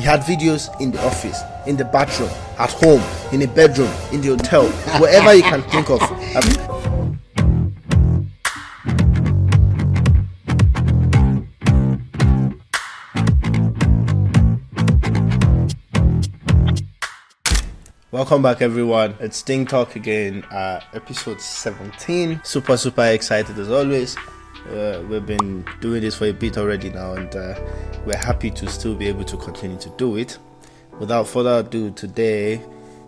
He had videos in the office, in the bathroom, at home, in a bedroom, in the hotel, wherever you can think of. Welcome back, everyone. It's Sting Talk again, episode 17. Super excited as always. We've been doing this for a bit already now, and we're happy to still be able to continue to do it. Without further ado, today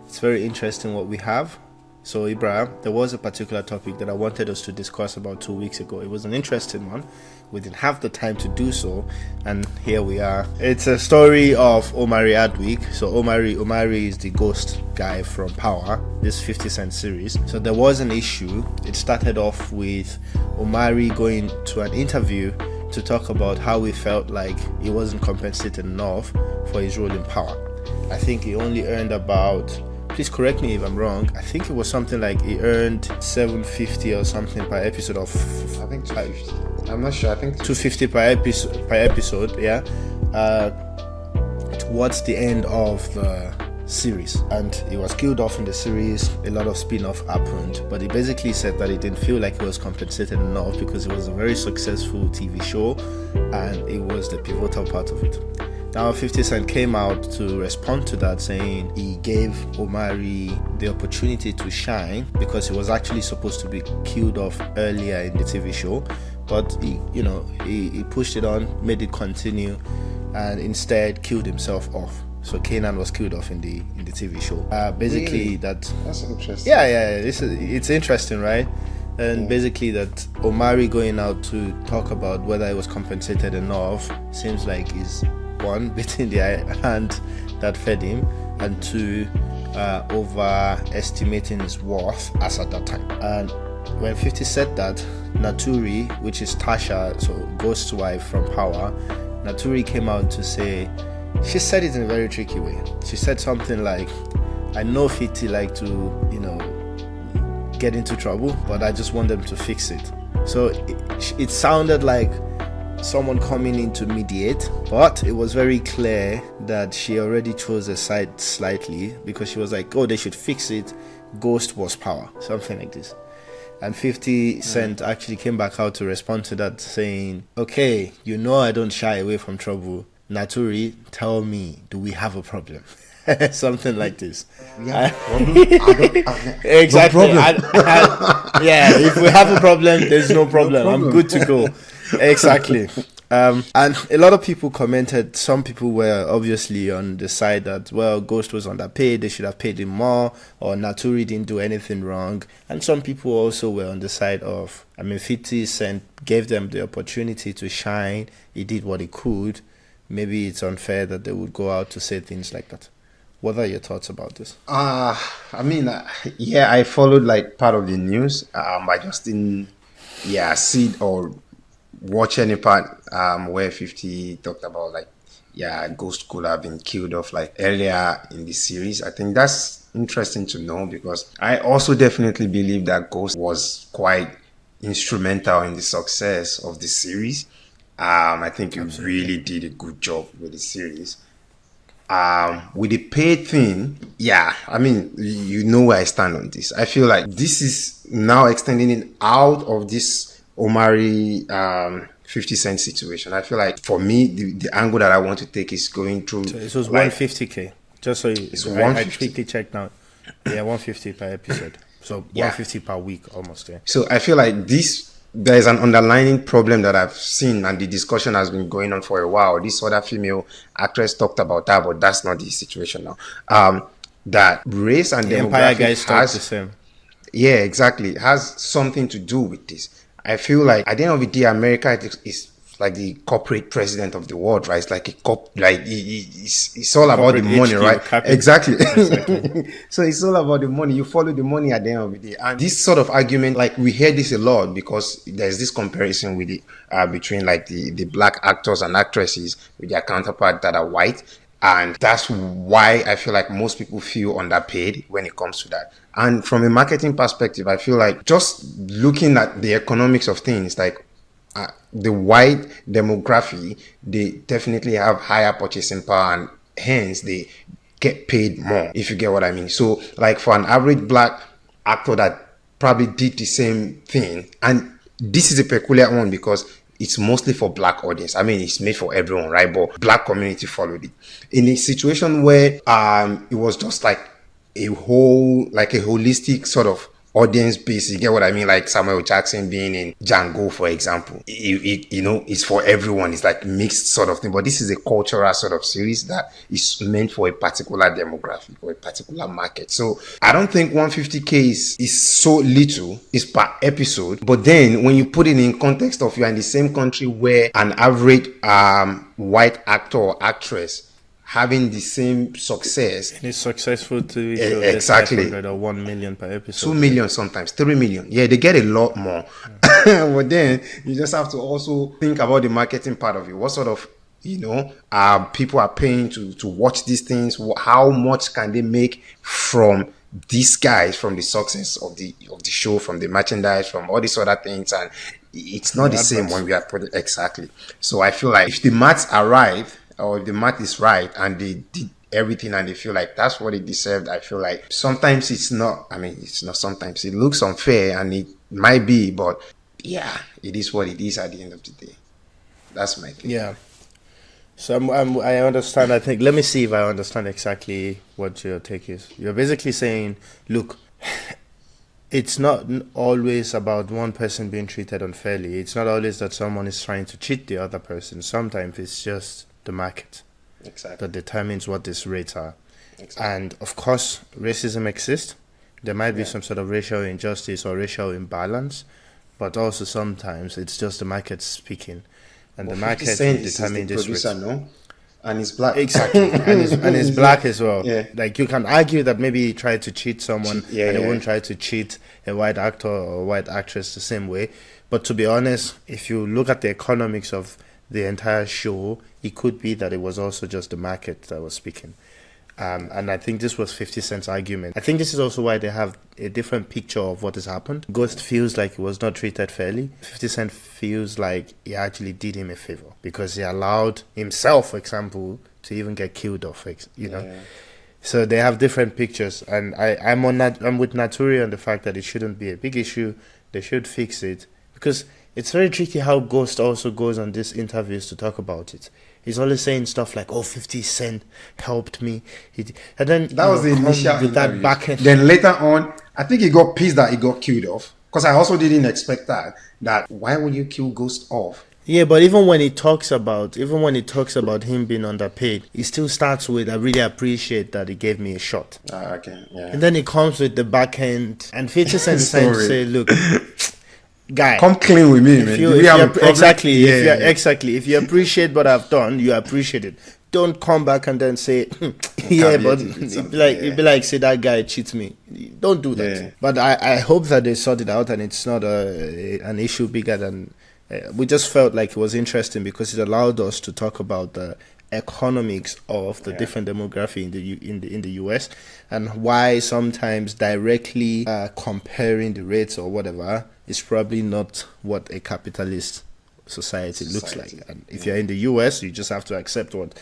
it's very interesting what we have. So Ibrahim, there was a particular topic that I wanted us to discuss about 2 weeks ago. It was an interesting one. We didn't have the time to do so, and here we are. It's a story of Omari Adweek. So Omari is the ghost guy from Power, this 50 Cent series. So there was an issue. It started off with Omari going to an interview to talk about how he felt like he wasn't compensated enough for his role in Power. I think he only earned about, please correct me if I'm wrong, I think it was something like he earned $750 or something per episode of, I think 250. I'm not sure. I think $250 per episode, yeah. Towards the end of the series, and he was killed off in the series. A lot of spin-off happened, but he basically said that he didn't feel like he was compensated enough because it was a very successful TV show and it was the pivotal part of it. Now 50 Cent came out to respond to that, saying he gave Omari the opportunity to shine because he was actually supposed to be killed off earlier in the TV show, but he pushed it on, made it continue, and instead killed himself off. So Kanan was killed off in the TV show. Basically, really? That's interesting. Yeah. It's interesting, right? And basically that Omari going out to talk about whether he was compensated enough seems like he's one, beating the hand that fed him, and two, overestimating his worth as at that time. And when 50 said that, Naturi, which is Tasha, so Ghost's wife from Power, Naturi came out to say, she said it in a very tricky way. She said something like, I know 50 like to, get into trouble, but I just want them to fix it. So it sounded like someone coming in to mediate, but it was very clear that she already chose a side slightly, because she was like, oh, they should fix it, Ghost was Power, something like this. And 50 Cent actually came back out to respond to that, saying, okay, I don't shy away from trouble. Naturi, tell me, do we have a problem? Something like this. Exactly. No Yeah, if we have a problem, there's no problem. I'm good to go. Exactly. And a lot of people commented. Some people were obviously on the side that, well, Ghost was underpaid, they should have paid him more, or Naturi didn't do anything wrong. And some people also were on the side of, 50 Cent gave them the opportunity to shine. He did what he could. Maybe it's unfair that they would go out to say things like that. What are your thoughts about this? I followed like part of the news. I just didn't see it or watch any part where 50 talked about Ghost could have been killed off like earlier in the series. I think that's interesting to know, because I also definitely believe that Ghost was quite instrumental in the success of the series. I think he really did a good job with the series. With the paid thing, where I stand on this. I feel like this is now extending it out of this Omari 50 Cent situation. I feel like for me, the angle that I want to take is going through. So this was 150K. Just so I quickly checked now. Yeah, 150 per episode. So 150 per week almost. Yeah. So I feel like there's an underlying problem that I've seen, and the discussion has been going on for a while. This other female actress talked about that, but that's not the situation now. That race and demographic Empire guys talk the same. Yeah, exactly. It has something to do with this. I feel like at the end of the day, America is like the corporate president of the world, right? It's like it's all about the money, right? Exactly. So it's all about the money. You follow the money at the end of the day. And this sort of argument, like we hear this a lot, because there's this comparison with it between like the black actors and actresses with their counterpart that are white. And that's why I feel like most people feel underpaid when it comes to that. And from a marketing perspective, I feel like just looking at the economics of things, like the white demography, they definitely have higher purchasing power and hence they get paid more, if you get what I mean. So like for an average black actor that probably did the same thing, and this is a peculiar one because it's mostly for black audience. I mean, it's made for everyone, right? But black community followed it. In a situation where it was just like a holistic sort of audience base, you get what I mean? Like Samuel Jackson being in Django, for example. It's for everyone. It's like mixed sort of thing. But this is a cultural sort of series that is meant for a particular demographic or a particular market. So I don't think 150K is so little. It's per episode. But then when you put it in context of you're in the same country where an average white actor or actress having the same success. And it's successful TV show. Exactly. 500 or 1 million per episode. 2 million sometimes, 3 million. Yeah, they get a lot more. But then you just have to also think about the marketing part of it. What sort of, people are paying to watch these things? How much can they make from these guys, from the success of the show, from the merchandise, from all these other things? And it's not the same when we are putting exactly. So I feel like if the maths are right, or if the math is right and they did everything and they feel like that's what it deserved, I feel like sometimes it's not sometimes it looks unfair, and it might be, but yeah, it is what it is at the end of the day. That's my thing. Yeah. So I understand. I think, let me see if I understand exactly what your take is. You're basically saying, look, it's not always about one person being treated unfairly. It's not always that someone is trying to cheat the other person. Sometimes it's just the market that determines what these rates are. And of course, racism exists. There might be some sort of racial injustice or racial imbalance, but also sometimes it's just the market speaking, and the market will determine this rate. No? And it's black. Exactly. and it's black as well. Yeah. Like, you can argue that maybe he tried to cheat someone and he won't try to cheat a white actor or a white actress the same way. But to be honest, if you look at the economics of the entire show, it could be that it was also just the market that was speaking. And I think this was 50 Cent's argument. I think this is also why they have a different picture of what has happened. Ghost feels like he was not treated fairly. 50 Cent feels like he actually did him a favor because he allowed himself, for example, to even get killed off, So they have different pictures, and I'm with Naturi on the fact that it shouldn't be a big issue. They should fix it, because it's very tricky how Ghost also goes on these interviews to talk about it. He's always saying stuff like, 50 Cent helped me. And then that was the initial with that back end. Then later on, I think he got pissed that he got killed off. Because I also didn't expect that why would you kill Ghost off? Yeah, but even when he talks about him being underpaid, he still starts with, I really appreciate that he gave me a shot. Okay, yeah. And then he comes with the back end, and 50 Cent is trying to say, look, guy, come clean with me, man. If you appreciate what I've done, you appreciate it. Don't come back and then say, it'd be like, say that guy cheats me. Don't do that. Yeah. But I hope that they sort it out and it's not an issue bigger than. We just felt like it was interesting because it allowed us to talk about the economics of the different demography in the US, and why sometimes directly comparing the rates or whatever is probably not what a capitalist society looks like. And if you're in the US, you just have to accept what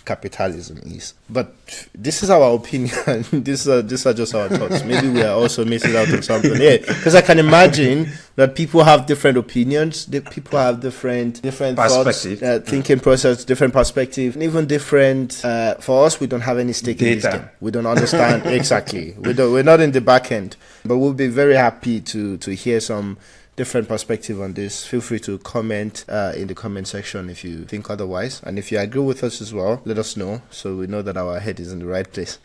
capitalism is. But this is our opinion. These are just our thoughts. Maybe we are also missing out on something here, because I can imagine that people have different opinions. People have different thoughts, thinking process, different perspective, and even different. For us, we don't have any stake in this game. We don't understand exactly. We're not in the back end, but we'll be very happy to hear some different perspective on this. Feel free to comment in the comment section if you think otherwise, and if you agree with us as well, let us know so we know that our head is in the right place.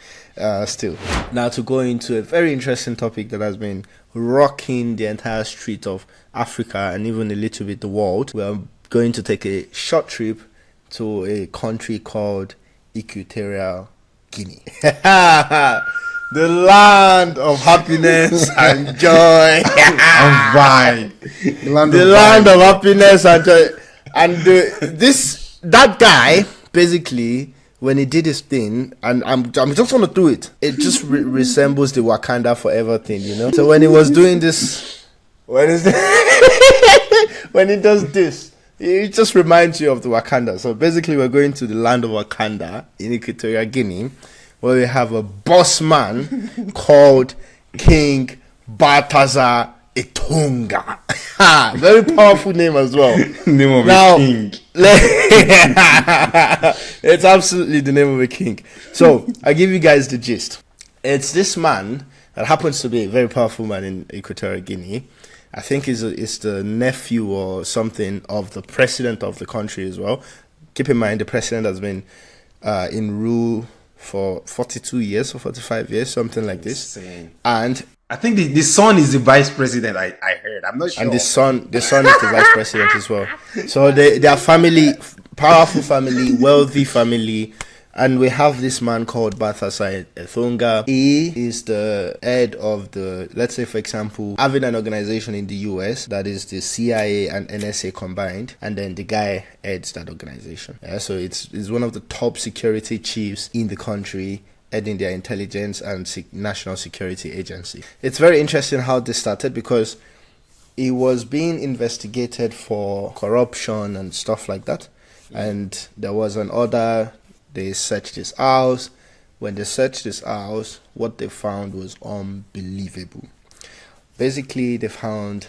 Still, now to go into a very interesting topic that has been rocking the entire street of Africa and even a little bit the world. We are going to take a short trip to a country called Equatorial Guinea. The land of happiness and joy. And vibe. The land of happiness and joy. And that guy, basically, when he did his thing, and I'm just going to do it, it just resembles the Wakanda Forever thing, So when he was doing this, when he does this, It just reminds you of the Wakanda. So basically, we're going to the land of Wakanda in Equatorial Guinea, where we have a boss man called King Balthazar Etonga. Very powerful name as well. Name of Now, a king. It's absolutely the name of a king. So I'll give you guys the gist. It's this man that happens to be a very powerful man in Equatorial Guinea. I think is the nephew or something of the president of the country as well. Keep in mind, the president has been in rule for 42 years or 45 years, something like this. Insane. And I think the son is the vice president. I heard. I'm not sure. and the son is the vice president as well. So they are family, powerful family, wealthy family. And we have this man called Balthazar Etonga. He is the head of the, let's say for example, having an organization in the US that is the CIA and NSA combined, and then the guy heads that organization. Yeah, so it's one of the top security chiefs in the country, heading their intelligence and national security agency. It's very interesting how this started because he was being investigated for corruption and stuff like that. And there was an order. They searched his house. When they searched his house, what they found was unbelievable. Basically, they found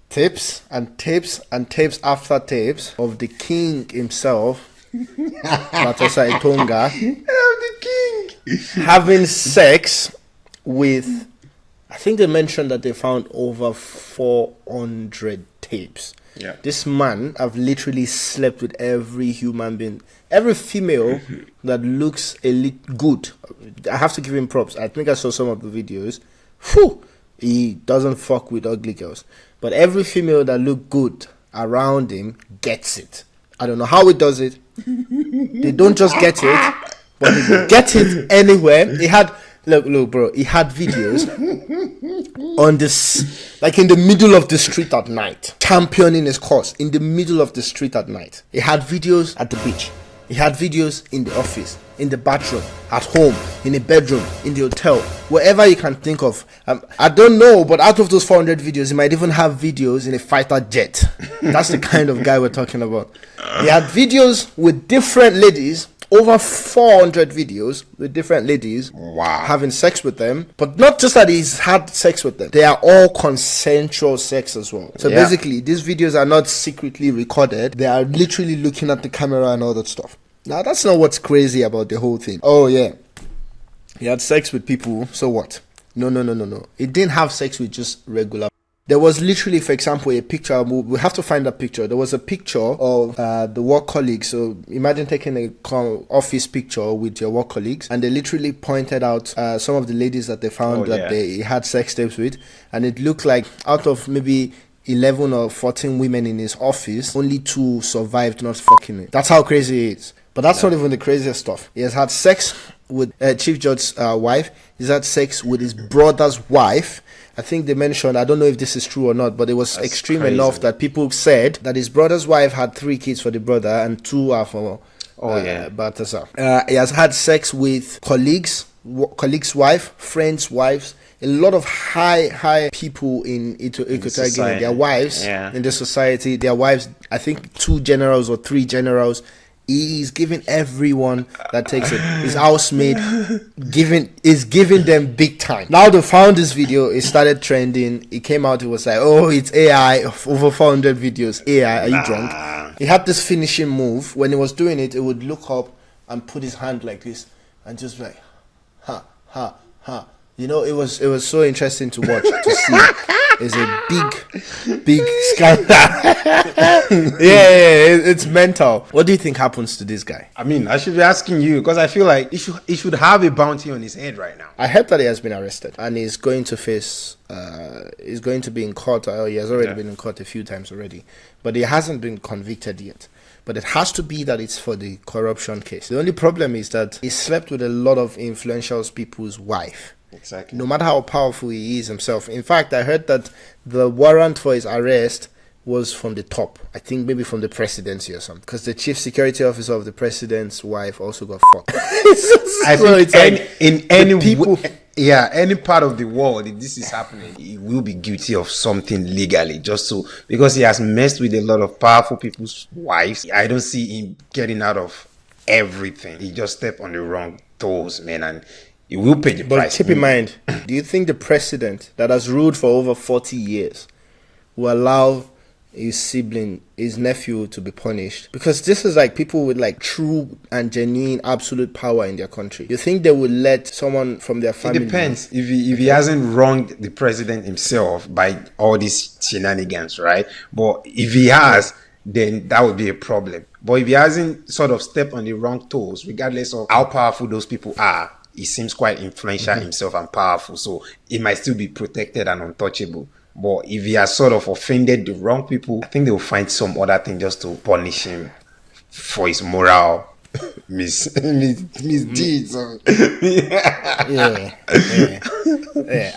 tapes and tapes and tapes after tapes of the king himself, Balthazar Etonga, the king having sex with, I think they mentioned that they found over 400 tapes. Yeah. This man have literally slept with every human being, every female that looks a little good. I have to give him props. I think I saw some of the videos. Whew, he doesn't fuck with ugly girls. But every female that look good around him gets it. I don't know how he does it. They don't just get it, but they get it anywhere. He had, look, bro. He had videos on this, like in the middle of the street at night, championing his cause in the middle of the street at night. He had videos at the beach. He had videos in the office, in the bathroom, at home, in a bedroom, in the hotel, wherever you can think of. I don't know, but out of those 400 videos, he might even have videos in a fighter jet. That's the kind of guy we're talking about. He had videos with different ladies, over 400 videos with different ladies. Wow. Having sex with them. But not just that he's had sex with them. They are all consensual sex as well. So basically, these videos are not secretly recorded. They are literally looking at the camera and all that stuff. Now, that's not what's crazy about the whole thing. Oh, yeah. He had sex with people. So what? No. He didn't have sex with just regular. There was literally, for example, a picture. We have to find that picture. There was a picture of the work colleagues. So imagine taking a office picture with your work colleagues, and they literally pointed out some of the ladies that they found they had sex tapes with, and it looked like out of maybe 11 or 14 women in his office, only 2 survived not fucking it. That's how crazy it is. But that's not even the craziest stuff. He has had sex with Chief Judge's wife. He's had sex with his brother's wife. I think they mentioned, I don't know if this is true or not, but it was extreme enough that people said that his brother's wife had 3 kids for the brother and 2 are for Balthazar. He has had sex with colleagues' wife, friends' wives, a lot of high people in Equatorial Guinea. Their wives in the society, their wives, I think 2 generals or 3 generals. He's giving everyone that takes it, his housemaid, is giving them big time. Now they found this video, it started trending. It came out, it was like, oh, it's AI, over 400 videos. AI, are you drunk? He had this finishing move. When he was doing it, it would look up and put his hand like this and just like, ha. You know, it was so interesting to watch, to see. It's a big scandal. It's mental. What do you think happens to this guy? I mean, I should be asking you because I feel like he should have a bounty on his head right now. I heard that he has been arrested and he's going to face. He's going to be in court. He has already been in court a few times already, but he hasn't been convicted yet. But it has to be that it's for the corruption case. The only problem is that he slept with a lot of influential people's wife. Exactly. No matter how powerful he is himself. In fact, I heard that the warrant for his arrest was from the top. I think maybe from the presidency or something. Because the chief security officer of the president's wife also got fucked. I So think it's like in any people. any part of the world, if this is happening, he will be guilty of something legally, just so because he has messed with a lot of powerful people's wives. I don't see him getting out of everything. He just stepped on the wrong toes, man, and he will pay the But price. keep in mind, do you think the president that has ruled for over 40 years will allow his sibling, his nephew, to be punished? Because this is like people with like true and genuine absolute power in their country. You think they would let someone from their It family? depends if he hasn't wronged the president himself by all these shenanigans, right? But if he has, then that would be a problem. But if he hasn't sort of stepped on the wrong toes, regardless of how powerful those people are, he seems quite influential himself and powerful, so he might still be protected and untouchable. But if he has sort of offended the wrong people, I think they will find some other thing just to punish him for his moral misdeeds. Yeah.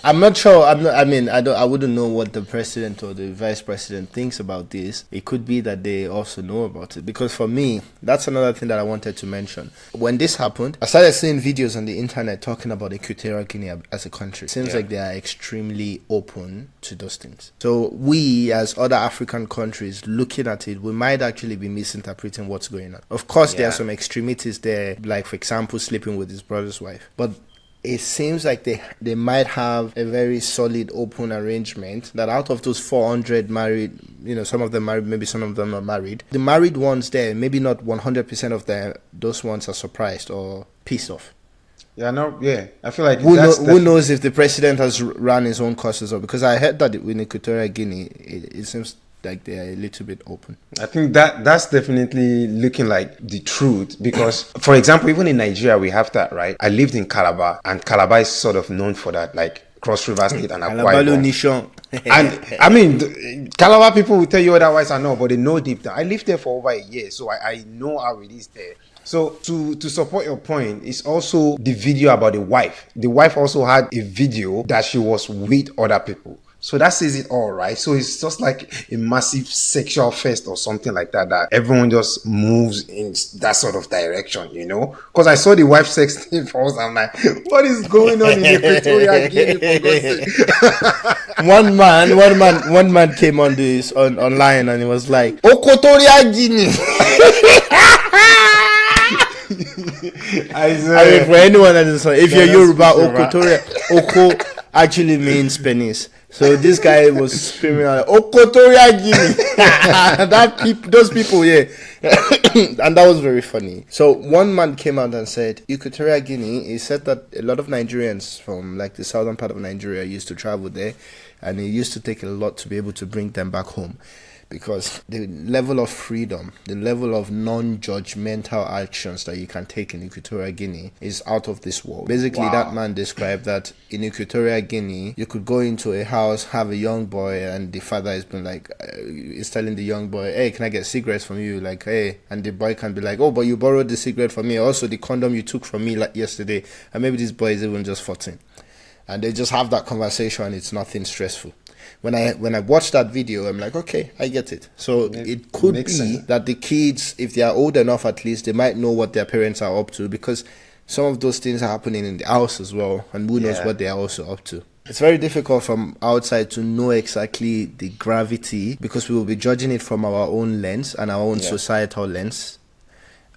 I'm not sure. I mean, I wouldn't know what the president or the vice president thinks about this. It could be that they also know about it. Because for me, that's another thing that I wanted to mention. When this happened, I started seeing videos on the internet talking about Equatorial Guinea as a country. It seems like they are extremely open to those things. So we, as other African countries, looking at it, we might actually be misinterpreting what's going on. Of course, there are some extremities there, like for example, sleeping with his brother's wife. But it seems like they might have a very solid open arrangement that out of those 400 married, some of them married, maybe some of them are married. The married ones there, maybe not 100% of them, those ones are surprised or pissed off. I feel like who knows if the president has run his own courses, or because I heard that in Equatorial Guinea, it seems like they are a little bit open. I think that's definitely looking like the truth, because for example, even in Nigeria we have that, right? I lived in Calabar, and Calabar is sort of known for that, like Cross River State and Akwa Ibom. And I mean, Calabar people will tell you otherwise, I know, but they know deep down. I lived there for over a year, so I know how it is there. So to support your point, it's also the video about the wife. The wife also had a video that she was with other people. So that says it all, right? So it's just like a massive sexual fest or something like that, that everyone just moves in that sort of direction, Because I saw the wife sex tape first, I'm like, what is going on in Equatorial Guinea? One man came on this online and he was like, Equatorial Guinea. I mean, for anyone that is, if you're Yoruba, Oko actually means penis. So this guy was screaming out, Equatorial Guinea. Those people, yeah. And that was very funny. So one man came out and said, Equatorial Guinea, he said that a lot of Nigerians from like the southern part of Nigeria used to travel there, and it used to take a lot to be able to bring them back home. Because the level of freedom, the level of non-judgmental actions that you can take in Equatorial Guinea is out of this world. Basically, that man described that in Equatorial Guinea, you could go into a house, have a young boy, and the father has been like, is telling the young boy, hey, can I get cigarettes from you? Like, hey, and the boy can be like, oh, but you borrowed the cigarette from me. Also, the condom you took from me like yesterday. And maybe this boy is even just 14. And they just have that conversation. It's nothing stressful. When I watched that video, I'm like, okay, I get it. So it could be sense. That the kids, if they are old enough at least, they might know what their parents are up to, because some of those things are happening in the house as well, and who knows what they are also up to. It's very difficult from outside to know exactly the gravity, because we will be judging it from our own lens and our own societal lens.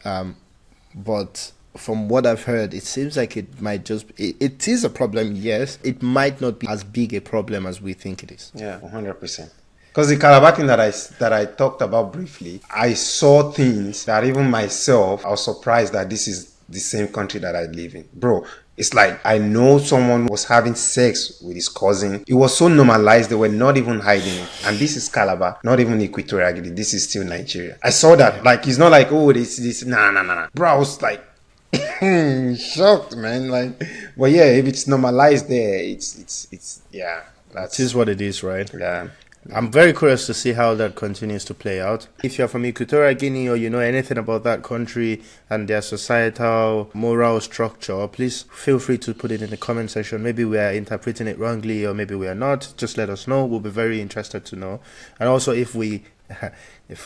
But from what I've heard, it seems like it might just... It is a problem, yes. It might not be as big a problem as we think it is. Yeah, 100%. Because the Calabar thing that I talked about briefly, I saw things that even myself, I was surprised that this is the same country that I live in. Bro, it's like I know someone was having sex with his cousin. It was so normalized, they were not even hiding it. And this is Calabar, not even Equatorial Guinea. This is still Nigeria. I saw that. Like, it's not like, oh, this. Nah. Bro, I was like, shocked, man. Like, but yeah, if it's normalized there, it's that is what it is, right? Yeah. I'm very curious to see how that continues to play out. If you're from Equatorial Guinea or you know anything about that country and their societal moral structure, please feel free to put it in the comment section. Maybe we are interpreting it wrongly or maybe we are not. Just let us know. We'll be very interested to know. And also if we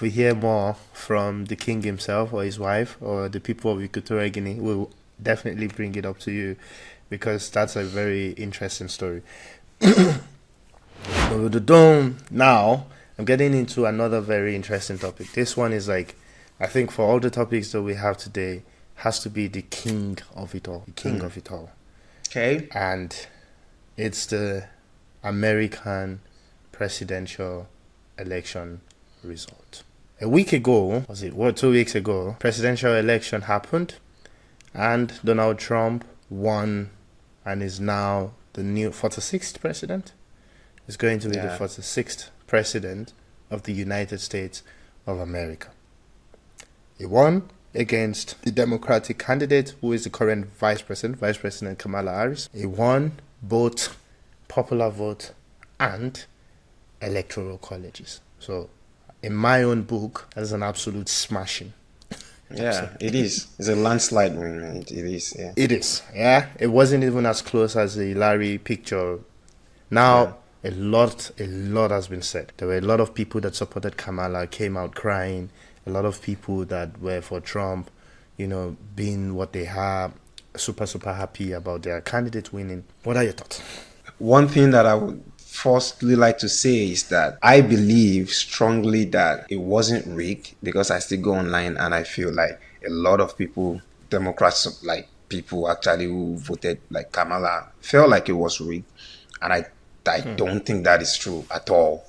hear more from the king himself or his wife or the people of Equatorial Guinea, we'll definitely bring it up to you because that's a very interesting story. Now, I'm getting into another very interesting topic. This one is like, I think for all the topics that we have today, has to be the king of it all. The king of it all. Okay. And it's the American presidential election result. A week ago, 2 weeks ago, presidential election happened and Donald Trump won and is now the new 46th president. Is going to be the 46th president of the United States of America. He won against the Democratic candidate who is the current Vice President Kamala Harris. He won both popular vote and electoral colleges. So in my own book, that's an absolute smashing. Yeah, it is. It's a landslide win, man. It is, yeah. It is, yeah. It wasn't even as close as the Hillary picture. Now, a lot has been said. There were a lot of people that supported Kamala, came out crying. A lot of people that were for Trump, being what they are, super happy about their candidate winning. What are your thoughts? One thing that I would firstly like to say is that I believe strongly that it wasn't rigged because I still go online and I feel like a lot of people, Democrats, like people actually who voted like Kamala, felt like it was rigged. And I don't think that is true at all.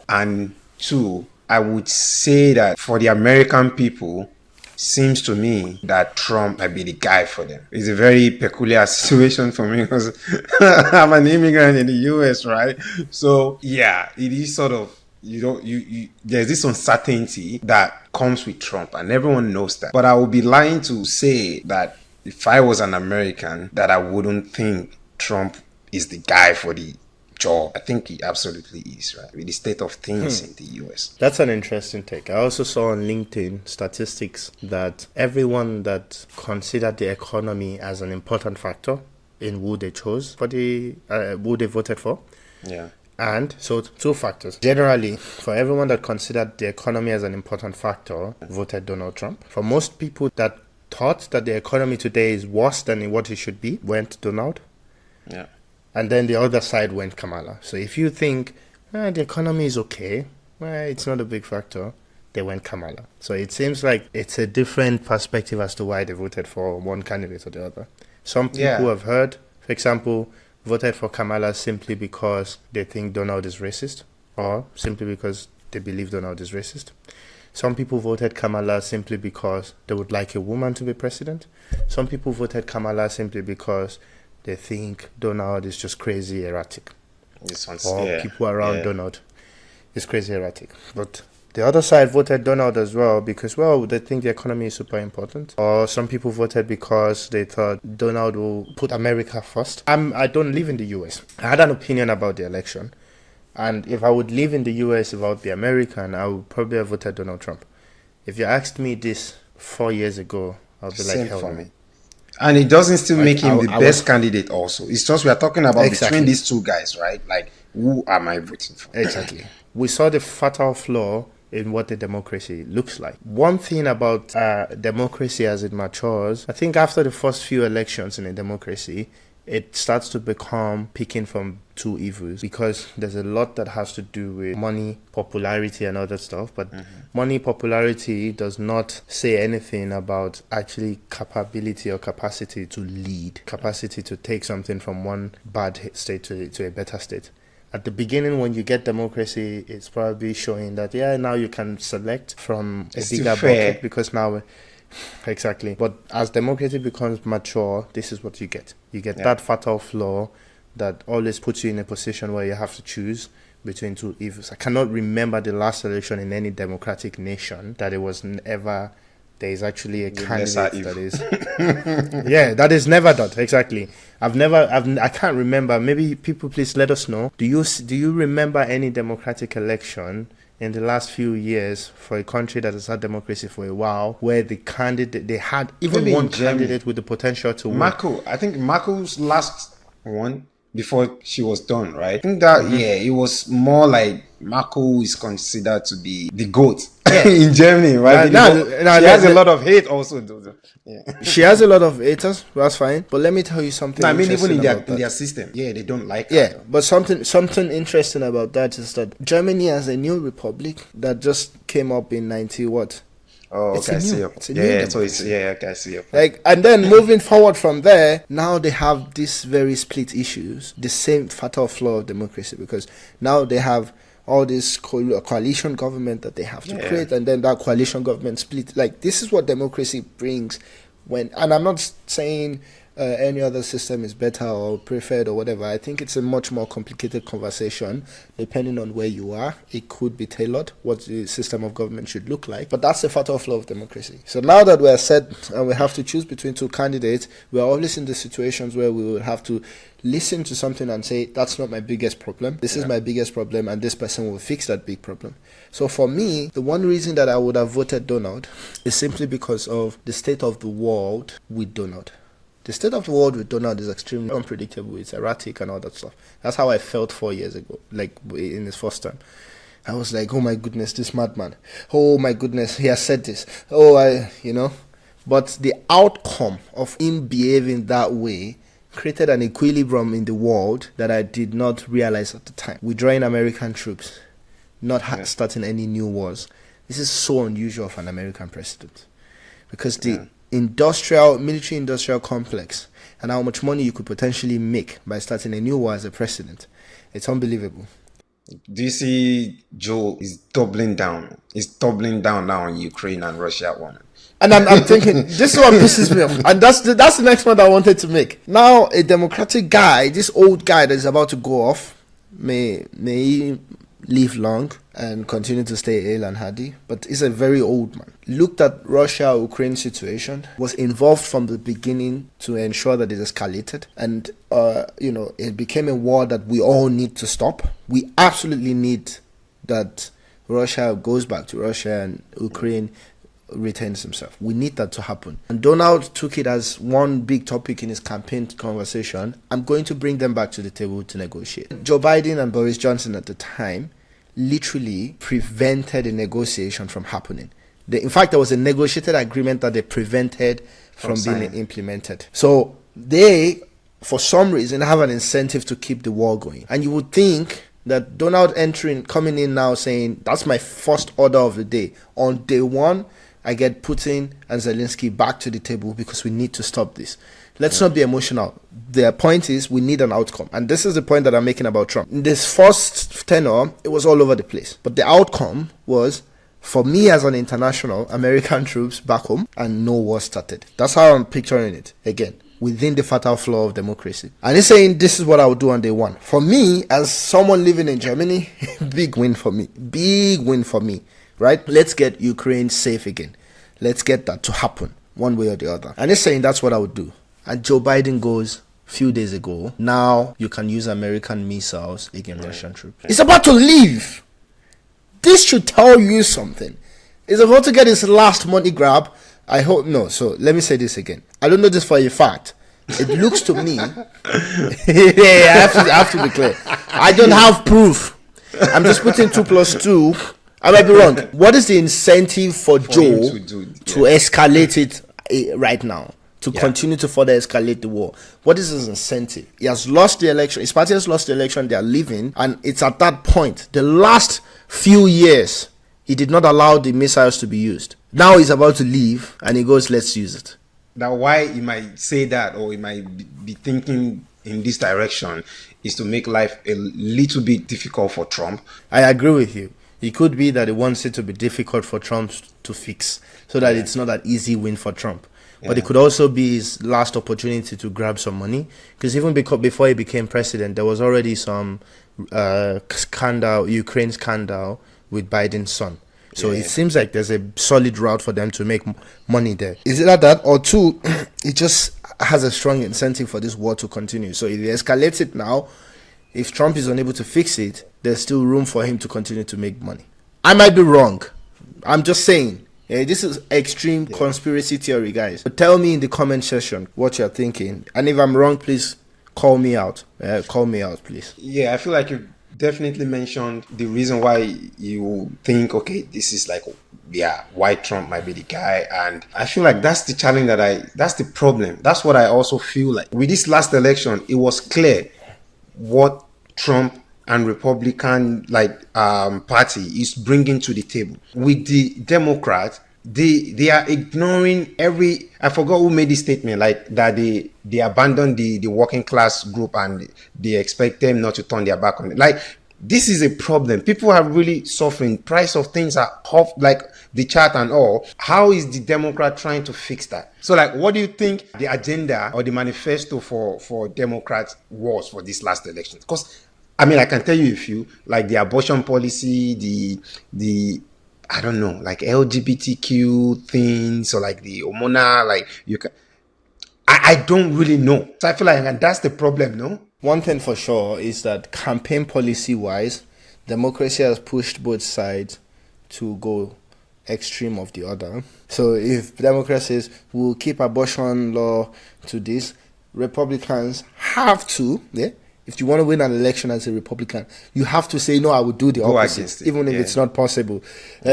And two, I would say that for the American people, seems to me that Trump might be the guy for them. It's a very peculiar situation for me because I'm an immigrant in the US, right? So yeah, it is sort of, there's this uncertainty that comes with Trump and everyone knows that. But I would be lying to say that if I was an American, that I wouldn't think Trump is the guy for the job. I think he absolutely is, right? With the state of things in the US. That's an interesting take. I also saw on LinkedIn statistics that everyone that considered the economy as an important factor in who they chose for who they voted for. Yeah. And so 2 factors. Generally, for everyone that considered the economy as an important factor, voted Donald Trump. For most people that thought that the economy today is worse than what it should be, went Donald. Yeah. And then the other side went Kamala. So if you think the economy is okay, it's not a big factor, they went Kamala. So it seems like it's a different perspective as to why they voted for one candidate or the other. Some people have heard, for example, voted for Kamala simply because they think Donald is racist or simply because they believe Donald is racist. Some people voted Kamala simply because they would like a woman to be president. Some people voted Kamala simply because they think Donald is just crazy erratic. People around Donald is crazy erratic. But the other side voted Donald as well because, they think the economy is super important. Or some people voted because they thought Donald will put America first. I don't live in the US. I had an opinion about the election. And if I would live in the US, if I would be American, I would probably have voted Donald Trump. If you asked me this 4 years ago, I would be like, hell no. And it doesn't still make him the best candidate also. It's just we are talking about between these two guys, right? Like, who am I voting for? Exactly. We saw the fatal flaw in what the democracy looks like. One thing about democracy as it matures, I think after the first few elections in a democracy, it starts to become picking from 2 evils because there's a lot that has to do with money, popularity and other stuff. But money, popularity does not say anything about actually capability or capacity to lead, capacity to take something from one bad state to a better state. At the beginning, when you get democracy, it's probably showing that, now you can select from a bigger bucket because now... Exactly. But as democracy becomes mature, this is what you get. You get that fatal flaw that always puts you in a position where you have to choose between 2 evils. I cannot remember the last election in any democratic nation that it was ever there is actually a The lesser candidate that evil. is that is never done. Exactly. I can't remember. Maybe people please let us know. Do you remember any democratic election in the last few years for a country that has had democracy for a while, where the candidate, they had even Maybe one in Germany. candidate with the potential to win? Marco, I think Marco's last one before she was done, right? I think that it was more like Marco is considered to be the goat in Germany, right? She has a lot of hate also, though. Yeah. She has a lot of haters. That's fine. But let me tell you something. No, I mean even interesting in about their that. system, they don't like her. Yeah, but something interesting about that is that Germany has a new republic that just came up in 90 what? Oh, It's okay, a I see. new- it's a new So it's democracy. okay, I see. Like, and then moving forward from there, now they have these very split issues, the same fatal flaw of democracy, because now they have all this coalition government that they have to create, and then that coalition government split. Like, this is what democracy brings. And I'm not saying any other system is better or preferred or whatever. I think it's a much more complicated conversation. Depending on where you are, it could be tailored what the system of government should look like. But that's the fatal flaw of democracy. So now that we're set and we have to choose between two candidates, we're always in the situations where we would have to listen to something and say, that's not my biggest problem. This is my biggest problem, and this person will fix that big problem. So for me, the one reason that I would have voted Donald is simply because of the state of the world with Donald. The state of the world with Donald is extremely unpredictable. It's erratic and all that stuff. That's how I felt 4 years ago, like in his first term. I was like, oh my goodness, this madman. Oh my goodness, he has said this. But the outcome of him behaving that way created an equilibrium in the world that I did not realize at the time. Withdrawing American troops, not starting any new wars. This is so unusual for an American president, because the military industrial complex and how much money you could potentially make by starting a new war as a president, it's unbelievable. Do you see Joe is doubling down? He's doubling down now on Ukraine and Russia one. And I'm thinking, this is what pisses me off. And that's the next point I wanted to make. Now, a democratic guy, this old guy that is about to go off, may he live long and continue to stay hale and hardy, but he's a very old man. Looked at Russia-Ukraine situation, was involved from the beginning to ensure that it escalated, and it became a war that we all need to stop. We absolutely need that Russia goes back to Russia and Ukraine retains himself. We need that to happen. And Donald took it as one big topic in his campaign conversation. I'm going to bring them back to the table to negotiate. Joe Biden and Boris Johnson at the time literally prevented a negotiation from happening. In fact, there was a negotiated agreement that they prevented from being implemented. So they, for some reason, have an incentive to keep the war going. And you would think that Donald coming in now saying, that's my first order of the day. On day one, I get Putin and Zelensky back to the table because we need to stop this. Let's not be emotional. The point is we need an outcome. And this is the point that I'm making about Trump. In this first tenure, it was all over the place. But the outcome was, for me as an international, American troops back home and no war started. That's how I'm picturing it. Again, within the fatal flaw of democracy. And he's saying this is what I would do on day one. For me, as someone living in Germany, big win for me. Big win for me. Right? Let's get Ukraine safe again. Let's get that to happen one way or the other. And he's saying that's what I would do. And Joe Biden goes, a few days ago, now you can use American missiles against Russian troops. He's about to leave. This should tell you something. He's about to get his last money grab. I hope no. So let me say this again. I don't know this for a fact. It looks to me. I have to be clear. I don't have proof. I'm just putting 2 + 2. I might be wrong. What is the incentive for Joe to escalate it right now? To continue to further escalate the war? What is his incentive? He has lost the election. His party has lost the election. They are leaving. And it's at that point, the last few years, he did not allow the missiles to be used. Now he's about to leave and he goes, let's use it. Now, why he might say that, or he might be thinking in this direction, is to make life a little bit difficult for Trump. I agree with you. It could be that he wants it to be difficult for Trump to fix, so that it's not an easy win for Trump. But it could also be his last opportunity to grab some money, because even before he became president, there was already some scandal, Ukraine scandal with Biden's son. So it seems like there's a solid route for them to make money there. Is it that, or two, it just has a strong incentive for this war to continue. So if it escalates it now, if Trump is unable to fix it, there's still room for him to continue to make money. I might be wrong. I'm just saying. This is extreme conspiracy theory, guys. But tell me in the comment section what you're thinking. And if I'm wrong, please call me out. Call me out, please. Yeah, I feel like you definitely mentioned the reason why you think, okay, this is like, why Trump might be the guy. And I feel like that's the challenge that's the problem. That's what I also feel like. With this last election, it was clear what Trump and Republican party is bringing to the table. With the Democrats, they are ignoring I forgot who made this statement, like that they abandoned the working class group and they expect them not to turn their back on it. Like, this is a problem. People are really suffering. Price of things are off, like the chart and all. How is the Democrat trying to fix that? So, like, what do you think the agenda or the manifesto for Democrats was for this last election? Because, I mean, I can tell you a few, like the abortion policy, the I don't know, like LGBTQ things, or like the hormonal, like you can. I don't really know. So I feel like that's the problem, no? One thing for sure is that campaign policy-wise, democracy has pushed both sides to go extreme of the other. So if Democrats says we'll keep abortion law to this, Republicans have to, if you want to win an election as a Republican, you have to say, no, I will do the opposite, even if it's not possible.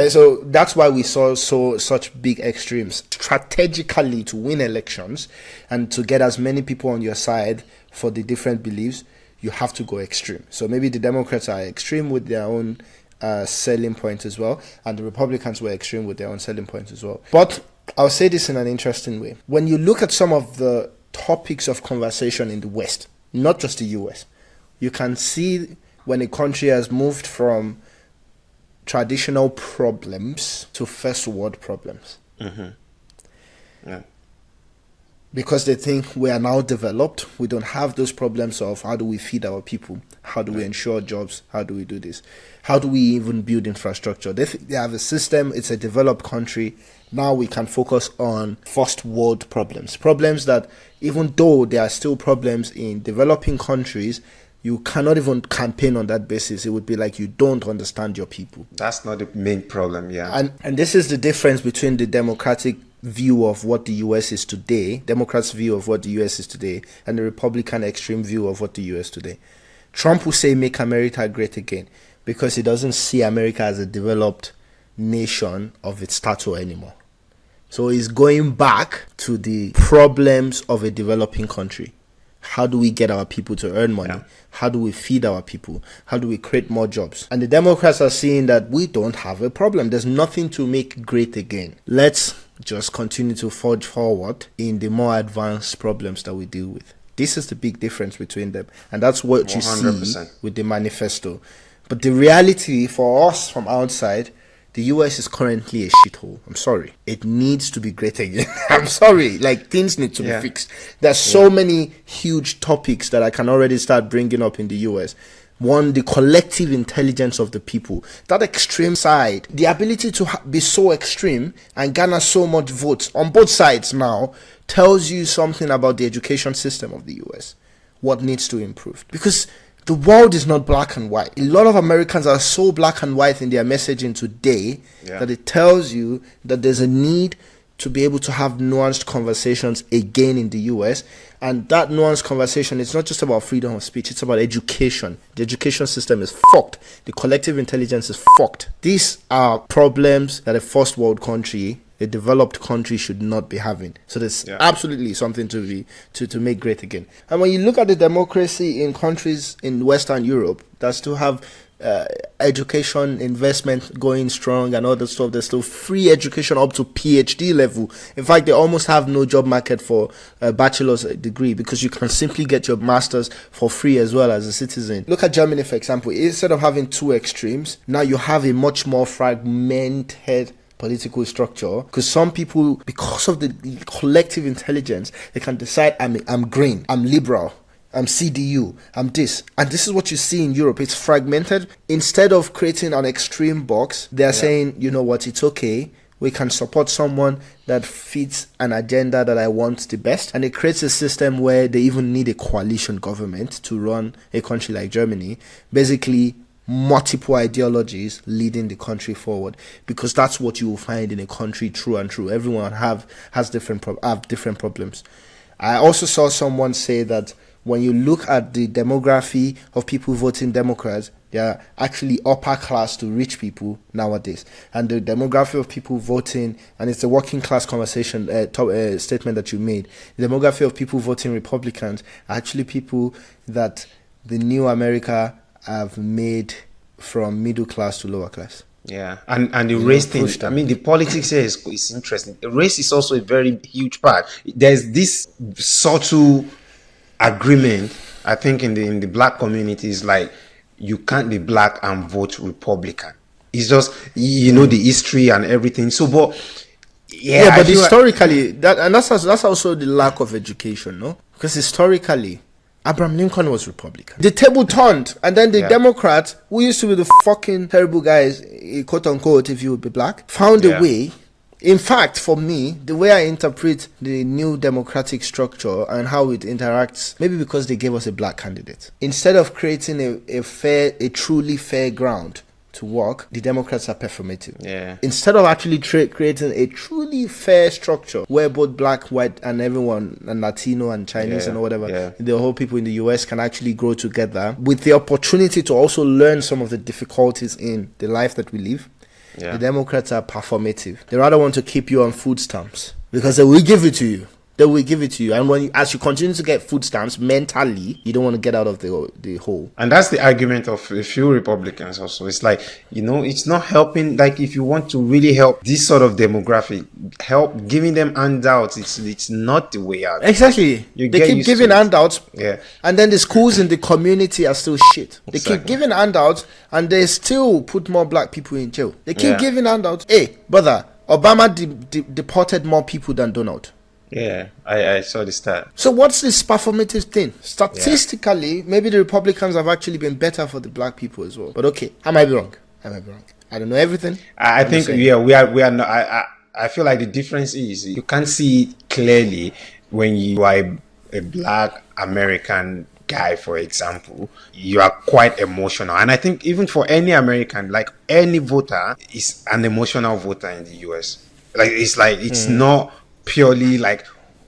So that's why we saw such big extremes. Strategically, to win elections and to get as many people on your side for the different beliefs, you have to go extreme. So maybe the Democrats are extreme with their own selling point as well, and the Republicans were extreme with their own selling point as well. But I'll say this in an interesting way. When you look at some of the topics of conversation in the West, not just the US, you can see when a country has moved from traditional problems to first world problems. Yeah. Because they think we are now developed, we don't have those problems of how do we feed our people, how do we ensure jobs, how do we do this, how do we even build infrastructure. They have a system, it's a developed country. Now we can focus on first world problems that even though there are still problems in developing countries, you cannot even campaign on that basis. It would be like you don't understand your people. That's not the main problem, And this is the difference between the Democratic view of what the US is today, Democrats' view of what the US is today, and the Republican extreme view of what the US today. Trump will say make America great again because he doesn't see America as a developed nation of its stature anymore. So he's going back to the problems of a developing country. How do we get our people to earn money? How do we feed our people? How do we create more jobs? And the Democrats are seeing that we don't have a problem. There's nothing to make great again. Let's just continue to forge forward in the more advanced problems that we deal with. This is the big difference between them. And that's what 100%. You see with the manifesto. But the reality for us from outside, the US is currently a shithole. I'm sorry. It needs to be great again. I'm sorry. Like, things need to be fixed. There's so many huge topics that I can already start bringing up in the US. One, the collective intelligence of the people. That extreme side, the ability to be so extreme and garner so much votes on both sides now tells you something about the education system of the US. What needs to improve. Because the world is not black and white. A lot of Americans are so black and white in their messaging today that it tells you that there's a need to be able to have nuanced conversations again in the US. And that nuanced conversation is not just about freedom of speech, it's about education. The education system is fucked. The collective intelligence is fucked. These are problems that a first world country, a developed country, should not be having. So there's absolutely something to make great again. And when you look at the democracy in countries in Western Europe that still have education investment going strong and all that stuff, there's still free education up to PhD level. In fact, they almost have no job market for a bachelor's degree because you can simply get your master's for free as well as a citizen. Look at Germany, for example. Instead of having two extremes, now you have a much more fragmented political structure, because some people, because of the collective intelligence, they can decide I'm green, I'm liberal. I'm CDU, I'm this. And this is what you see in Europe. It's fragmented. Instead of creating an extreme box, they're saying, you know what, it's okay. We can support someone that fits an agenda that I want the best. And it creates a system where they even need a coalition government to run a country like Germany. Basically, multiple ideologies leading the country forward, because that's what you will find in a country true and true. Everyone has different problems. I also saw someone say that when you look at the demography of people voting Democrats, they are actually upper class to rich people nowadays. And the demography of people voting, and it's a working class conversation statement that you made, the demography of people voting Republicans are actually people that the new America have made from middle class to lower class. Yeah, and the race thing, I mean, the politics here is interesting. The race is also a very huge part. There's this subtle agreement, I think, in the black community, is like, you can't be black and vote Republican. It's just, you know, the history and everything. So, but but historically, that's also the lack of education, no? Because historically, Abraham Lincoln was Republican. The table turned, and then the Democrats, who used to be the fucking terrible guys, quote unquote, if you would be black, found a way. In fact, for me, the way I interpret the new democratic structure and how it interacts, maybe because they gave us a black candidate, instead of creating a truly fair ground to work, the Democrats are performative. Yeah. Instead of actually creating a truly fair structure where both black, white, and everyone, and Latino and Chinese and whatever, the whole people in the US can actually grow together with the opportunity to also learn some of the difficulties in the life that we live. The Democrats are performative. They rather want to keep you on food stamps because they will give it to you. They will give it to you. And as you continue to get food stamps, mentally, you don't want to get out of the hole. And that's the argument of a few Republicans also. It's like, you know, it's not helping. Like, if you want to really help this sort of demographic, help giving them handouts, it's not the way out. Exactly. They keep giving handouts. Yeah. And then the schools in the community are still shit. They keep giving handouts and they still put more black people in jail. They keep giving handouts. Hey, brother, Obama deported more people than Donald. Yeah, I saw the stat. So what's this performative thing? Statistically, maybe the Republicans have actually been better for the black people as well. But okay, I might be wrong. I don't know everything. I think we are not. I feel like the difference is you can't see it clearly when you are a black American guy, for example. You are quite emotional, and I think even for any American, like any voter, is an emotional voter in the US. It's not purely like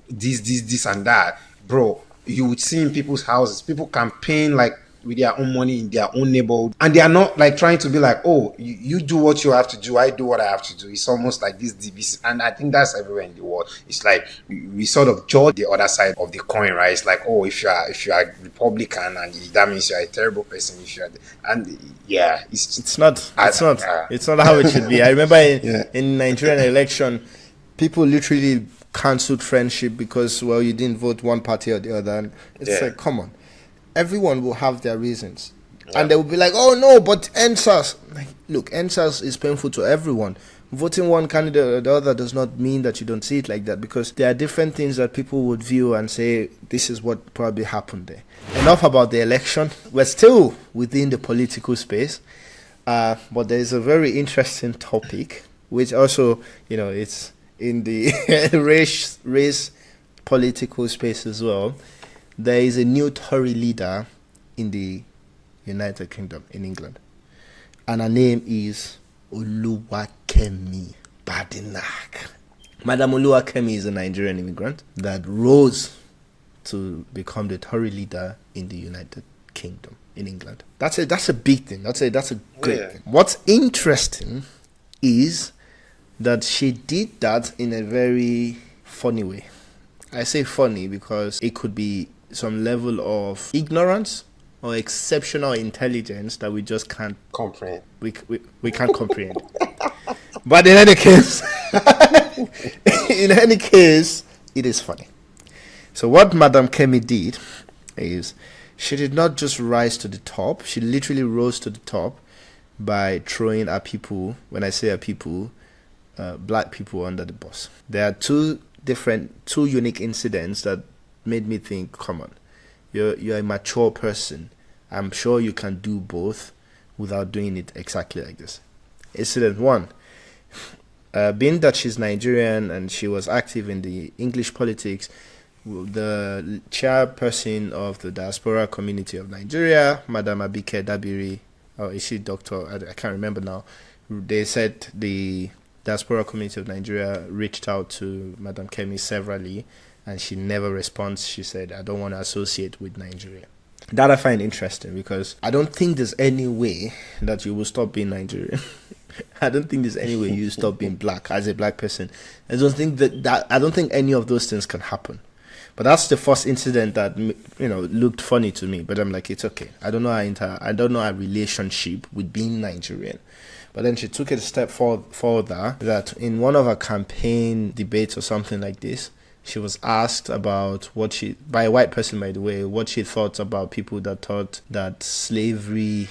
this and that, bro. You would see in people's houses, people campaign like with their own money in their own neighborhood, and they are not like trying to be like, oh, you do what you have to do, I do what I have to do. It's almost like this division, and I think that's everywhere in the world. It's like we sort of judge the other side of the coin, right? It's like, oh, if you are Republican, and that means you are a terrible person. It's not how it should be. I remember in Nigerian election, people literally cancelled friendship because, well, you didn't vote one party or the other. And it's like, come on. Everyone will have their reasons. And they will be like, oh, no, but NSAS. Like, look, NSAS is painful to everyone. Voting one candidate or the other does not mean that you don't see it like that, because there are different things that people would view and say, this is what probably happened there. Enough about the election. We're still within the political space. But there is a very interesting topic, which also, you know, it's in the race political space as well. There is a new Tory leader in the United Kingdom, in England, and her name is Oluwakemi Badenoch. Madam Oluwakemi is a Nigerian immigrant that rose to become the Tory leader in the United Kingdom, in England. That's a big thing. That's a great thing. What's interesting is that she did that in a very funny way. I say funny because it could be some level of ignorance or exceptional intelligence that we just can't comprehend. We can't comprehend. But in any case, it is funny. So what Madam Kemi did is she did not just rise to the top. She literally rose to the top by throwing her people, when I say her people, black people, under the bus. There are two unique incidents that made me think, come on, you're a mature person. I'm sure you can do both without doing it exactly like this. Incident one. Being that she's Nigerian and she was active in the English politics, the chairperson of the diaspora community of Nigeria, Madam Abike Dabiri, or is she doctor? I can't remember now. They said the diaspora community of Nigeria reached out to Madam Kemi severally, and she never responds. She said, I don't want to associate with Nigeria. That I find interesting because I don't think there's any way that you will stop being Nigerian. I don't think there's any way you stop being black as a black person. I don't think I don't think any of those things can happen. But that's the first incident that looked funny to me. But I'm like, it's okay. I don't know our relationship with being Nigerian. But then she took it a step further that in one of her campaign debates or something like this, she was asked about by a white person, by the way, what she thought about people that thought that slavery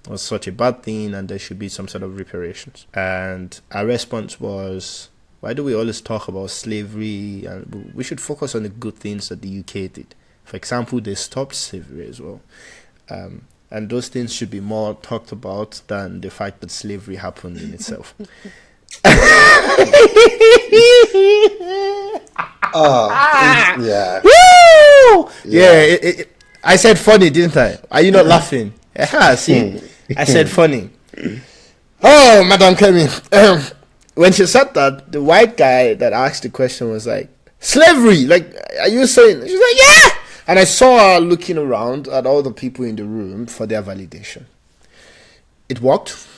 was such a bad thing and there should be some sort of reparations. And her response was, why do we always talk about slavery? And we should focus on the good things that the UK did. For example, they stopped slavery as well. And those things should be more talked about than the fact that slavery happened in itself. Yeah. Woo! Yeah, I said funny, didn't I? Are you not laughing? Yeah, see, I said funny. Oh, Madam Kemi. When she said that, the white guy that asked the question was like, slavery, like, are you saying? She's like, yeah! And I saw her looking around at all the people in the room for their validation. It worked.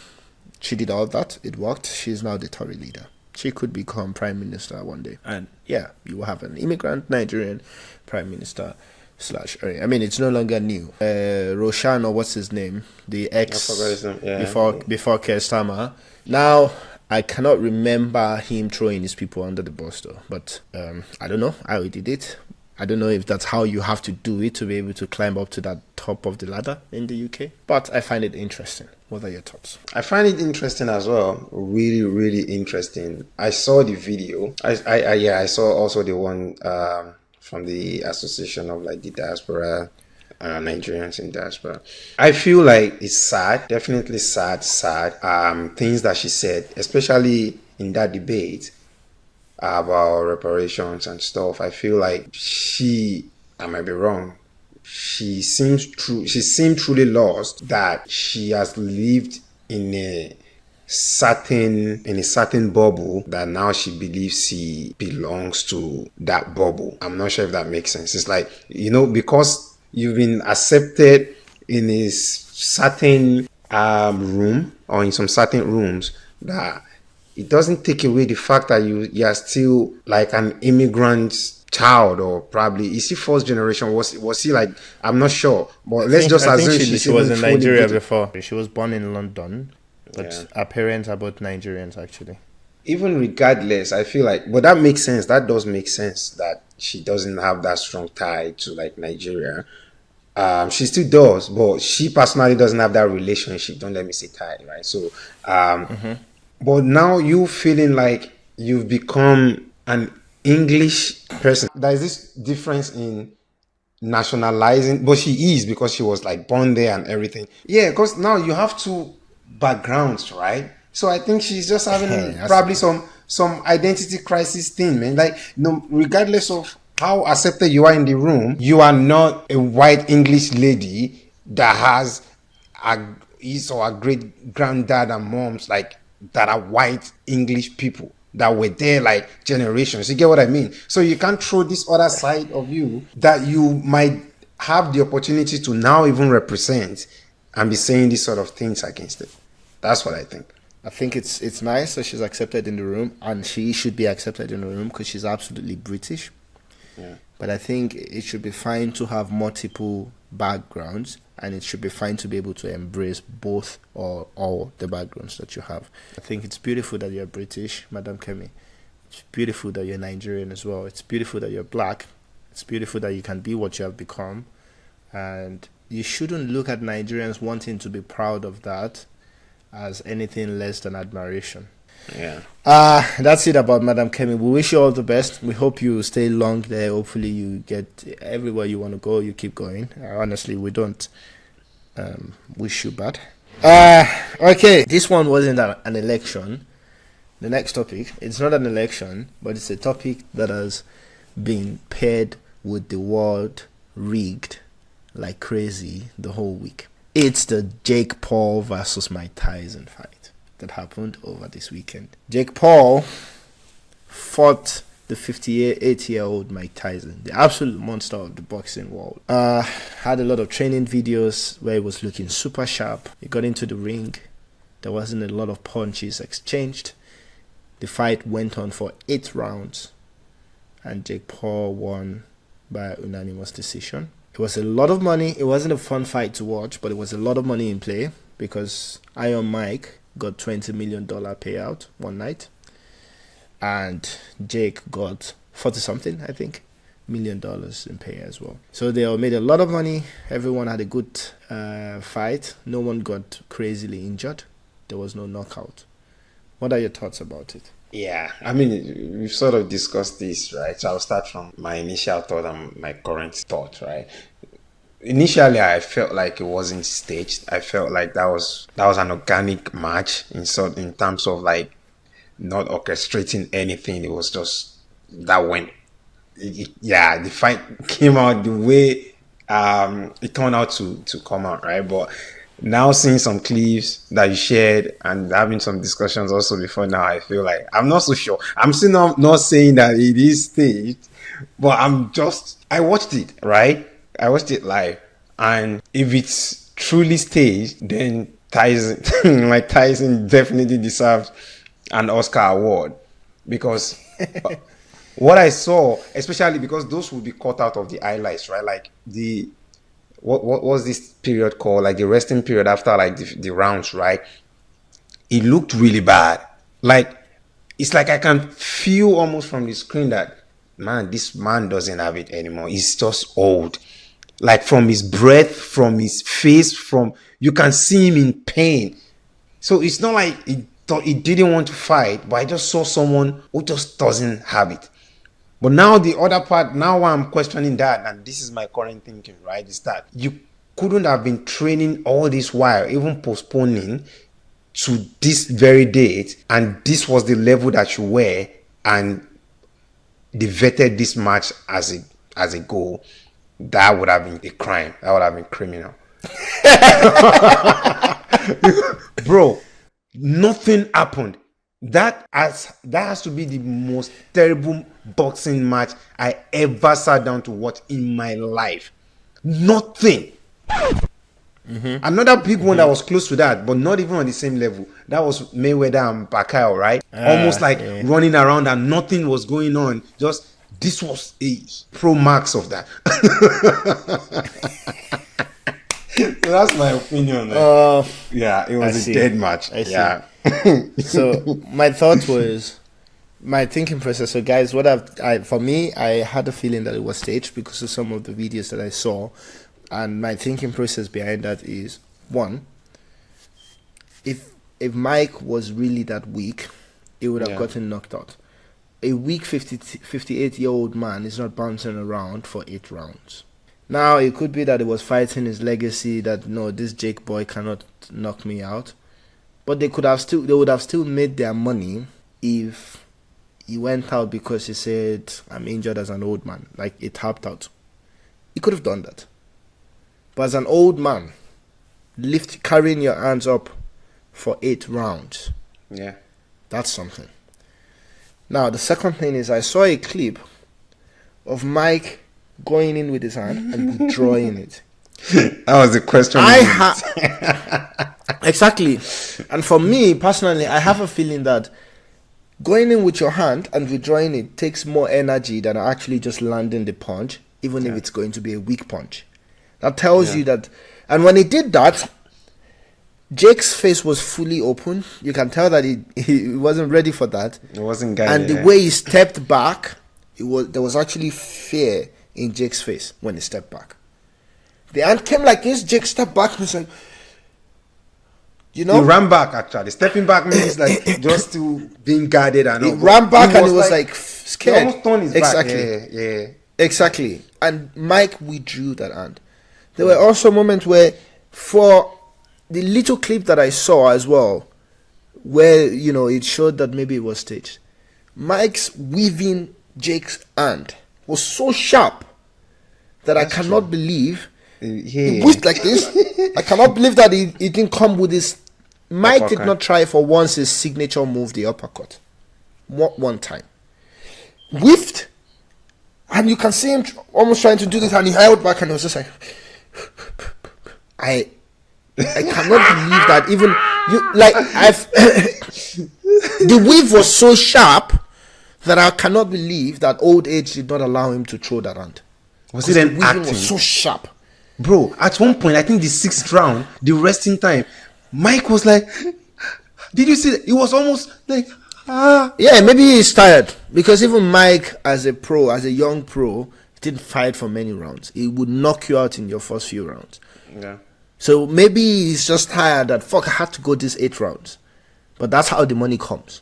She did all that. It worked. She's now the Tory leader. She could become prime minister one day. And yeah, you will have an immigrant Nigerian prime minister / I mean, it's no longer new. Roshan, or what's his name? The ex before Keir Starmer. Now, I cannot remember him throwing his people under the bus though. But I don't know how he did it. I don't know if that's how you have to do it to be able to climb up to that top of the ladder in the UK. But I find it interesting. What are your thoughts? I find it interesting as well. Really, really interesting. I saw the video. I saw also the one from the Association of like the Diaspora Nigerians in diaspora. I feel like it's sad, definitely sad. Things that she said, especially in that debate about reparations and stuff. I feel like I might be wrong, she seemed truly lost, that she has lived in a certain bubble that now she believes she belongs to that bubble. I'm not sure if that makes sense. It's like, because you've been accepted in a certain room or in some certain rooms, that it doesn't take away the fact that you are still like an immigrant child, or probably is she first generation? Was she like, I'm not sure, but let's just assume she was in Nigeria before. She was born in London, but her parents are both Nigerians actually. Even regardless, I feel like, but that makes sense. That does make sense that she doesn't have that strong tie to like Nigeria. She still does, but she personally doesn't have that relationship. Don't let me say tie, right? So, but now you feeling like you've become an English person. There is this difference in nationalizing, but she is, because she was like born there and everything. Yeah, because now you have two backgrounds, right? So I think she's just having probably some identity crisis thing, man. Like, regardless of how accepted you are in the room, you are not a white English lady that has his or her great granddad and moms like that are white English people that were there like generations. You get what I mean? So you can't throw this other side of you that you might have the opportunity to now even represent and be saying these sort of things against it. That's what I think. I think it's nice that she's accepted in the room, and she should be accepted in the room because she's absolutely British. Yeah. But I think it should be fine to have multiple backgrounds, and it should be fine to be able to embrace both or all the backgrounds that you have. I think it's beautiful that you're British, Madam Kemi. It's beautiful that you're Nigerian as well. It's beautiful that you're black. It's beautiful that you can be what you have become. And you shouldn't look at Nigerians wanting to be proud of that as anything less than admiration. Yeah. That's it about Madam Kemi. We wish you all the best. We hope you stay long there. Hopefully you get everywhere you want to go. You keep going. Honestly, we don't wish you bad. Okay, this one wasn't an election. The next topic, it's not an election, but it's a topic that has been paired with the word rigged like crazy the whole week. It's the Jake Paul versus Mike Tyson fight that happened over this weekend. Jake Paul fought the 58-year-old Mike Tyson, the absolute monster of the boxing world. Had a lot of training videos where he was looking super sharp. He got into the ring. There wasn't a lot of punches exchanged. The fight went on for 8 rounds, and Jake Paul won by unanimous decision. It was a lot of money. It wasn't a fun fight to watch, but it was a lot of money in play because Iron Mike got $20 million payout one night, and Jake got 40-something, I think, $1 million in pay as well. So they all made a lot of money. Everyone had a good fight. No one got crazily injured. There was no knockout. What are your thoughts about it? Yeah, I mean, we've sort of discussed this, right? So I'll start from my initial thought and my current thought, right? Initially, I felt like it wasn't staged. I felt like that was an organic match in terms of like not orchestrating anything. It was just that went. The fight came out the way it turned out to come out, right? But now seeing some clips that you shared and having some discussions also before now, I feel like I'm not so sure. I'm still not saying that it is staged, but I watched it, right? I watched it live, and if it's truly staged, then Tyson, like Tyson, definitely deserves an Oscar award because what I saw, especially because those will be cut out of the highlights, right? Like what was this period called? Like the resting period after like the rounds, right? It looked really bad. Like it's like I can feel almost from the screen that this man doesn't have it anymore. He's just old. Like from his breath, from his face, you can see him in pain. So it's not like he didn't want to fight, but I just saw someone who just doesn't have it. But now the other part, now why I'm questioning that, and this is my current thinking, right, is that you couldn't have been training all this while, even postponing to this very date, and this was the level that you were, and they vetted this match as a goal. That would have been a crime. That would have been criminal. Bro, nothing happened. That has to be the most terrible boxing match I ever sat down to watch in my life. Nothing. Another big one that was close to that, but not even on the same level. That was Mayweather and Pacquiao, right? Almost like running around and nothing was going on. Just this was a pro max of that. So that's my opinion. Yeah, it was a dead match. Yeah. So my thought was, my thinking process. So guys, for me, I had a feeling that it was staged because of some of the videos that I saw, and my thinking process behind that is, one, if Mike was really that weak, he would have gotten knocked out. A weak 58-year-old man is not bouncing around for 8 rounds. Now, it could be that he was fighting his legacy, that no, this Jake boy cannot knock me out. But they would have still made their money if he went out because he said, I'm injured as an old man. Like, it tapped out. He could have done that. But as an old man, carrying your hands up for 8 rounds. Yeah. That's something. Now, the second thing is I saw a clip of Mike going in with his hand and withdrawing it. That was the question. Exactly. And for me, personally, I have a feeling that going in with your hand and withdrawing it takes more energy than actually just landing the punch, even if it's going to be a weak punch. That tells you that. And when he did that, Jake's face was fully open. You can tell that he wasn't ready for that. It wasn't guided. And the way he stepped back, there was actually fear in Jake's face when he stepped back. The hand came like this. Jake stepped back and was like, You know, he ran back actually. Stepping back means like just to being guarded and he all. ran back and he was like he scared. almost turned his Exactly. back. Yeah. Exactly. And Mike withdrew that hand. There were also moments where, for the little clip that I saw as well, where, you know, it showed that maybe it was staged. Mike's weaving Jake's hand was so sharp that I cannot believe he whipped like this. I cannot believe that he didn't come with his. Mike Uppercut. did not try for once his signature move, the uppercut. One time. Whiffed. And you can see him almost trying to do this, and he held back, and he was just like, I cannot believe that even you, like, the weave was so sharp that I cannot believe that old age did not allow him to throw that hand. Was it an the weaving acting? was so sharp. Bro, at one point, I think the 6th round, the resting time, Mike was like, did you see that? It was almost like, Yeah, maybe he's tired, because even Mike, as a young pro, didn't fight for many rounds. He would knock you out in your first few rounds. Yeah. So maybe he's just tired that, fuck, I had to go these 8 rounds. But that's how the money comes.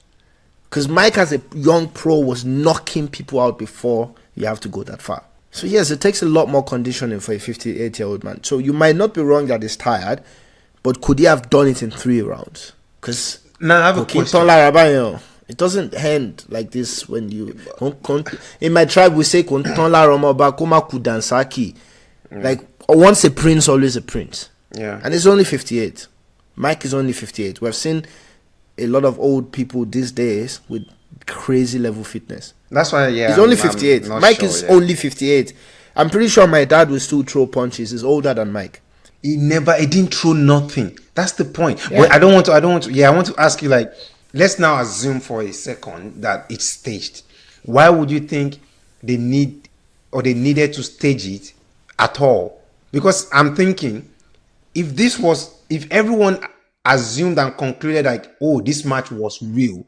Because Mike, as a young pro, was knocking people out before you have to go that far. So yes, it takes a lot more conditioning for a 58-year-old man. So you might not be wrong that he's tired, but could he have done it in 3 rounds? Because now I have a question. it doesn't end like this when you... In my tribe, we say, like, once a prince, always a prince. Yeah. And it's only 58. Mike is only 58. We've seen a lot of old people these days with crazy level fitness. That's why, yeah. He's only 58. Mike is only 58. I'm pretty sure my dad will still throw punches. He's older than Mike. He didn't throw nothing. That's the point. Yeah. But I want to ask you, like, let's now assume for a second that it's staged. Why would you think they needed to stage it at all? Because I'm thinking, if everyone assumed and concluded like, oh, this match was real,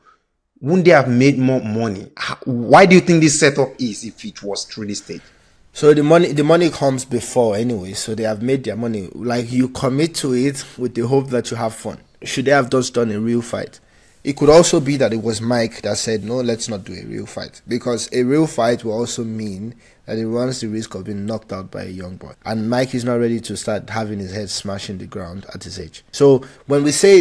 wouldn't they have made more money? Why do you think this setup is if it was truly staged? So the money comes before anyway, so they have made their money. Like, you commit to it with the hope that you have fun. Should they have just done a real fight? It could also be that it was Mike that said, no, let's not do a real fight. Because a real fight will also mean that it runs the risk of being knocked out by a young boy. And Mike is not ready to start having his head smashing the ground at his age. So when I say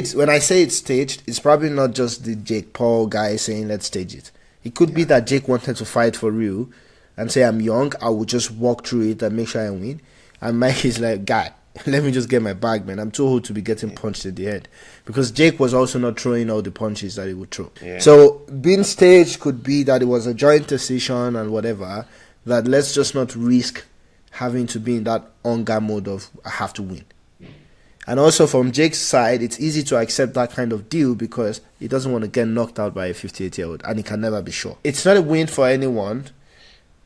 it's staged, it's probably not just the Jake Paul guy saying, let's stage it. It could be that Jake wanted to fight for real and say, I'm young, I will just walk through it and make sure I win. And Mike is like, God, let me just get my bag, man. I'm too old to be getting punched in the head. Because Jake was also not throwing all the punches that he would throw. Yeah. So being staged could be that it was a joint decision and whatever, that let's just not risk having to be in that hunger mode of I have to win. And also from Jake's side, it's easy to accept that kind of deal because he doesn't want to get knocked out by a 58-year-old, and he can never be sure. It's not a win for anyone,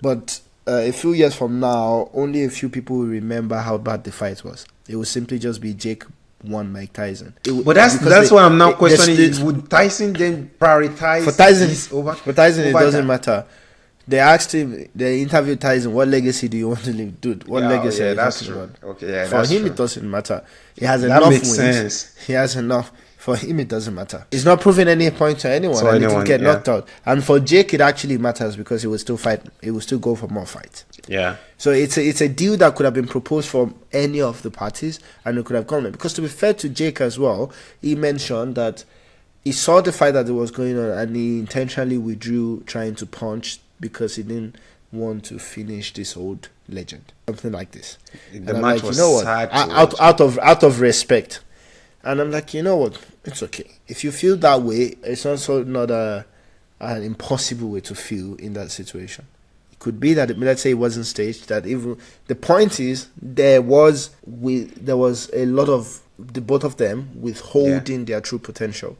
but a few years from now, only a few people will remember how bad the fight was. It will simply just be Jake won Mike Tyson. But that's why I'm now questioning, would Tyson then prioritize for Tyson, this over? For Tyson, it doesn't that? matter. They asked him, they interviewed Tyson, what legacy do you want to leave? Dude, what legacy are you talking about? Okay, yeah, for him, true. It doesn't matter. He has enough wins. Sense. He has enough. For him, it doesn't matter. He's not proving any point to anyone, and he didn't get knocked out. And for Jake, it actually matters because he will still fight. He will still go for more fights. Yeah. So it's a deal that could have been proposed from any of the parties, and it could have gone. Because to be fair to Jake as well, he mentioned that he saw the fight that was going on, and he intentionally withdrew trying to punch because he didn't want to finish this old legend, something like this. The match was sad out of respect. And I'm like, you know what? It's okay. If you feel that way, it's also not an impossible way to feel in that situation. It could be that, let's say it wasn't staged, that even the point is there was a lot of the both of them withholding their true potential.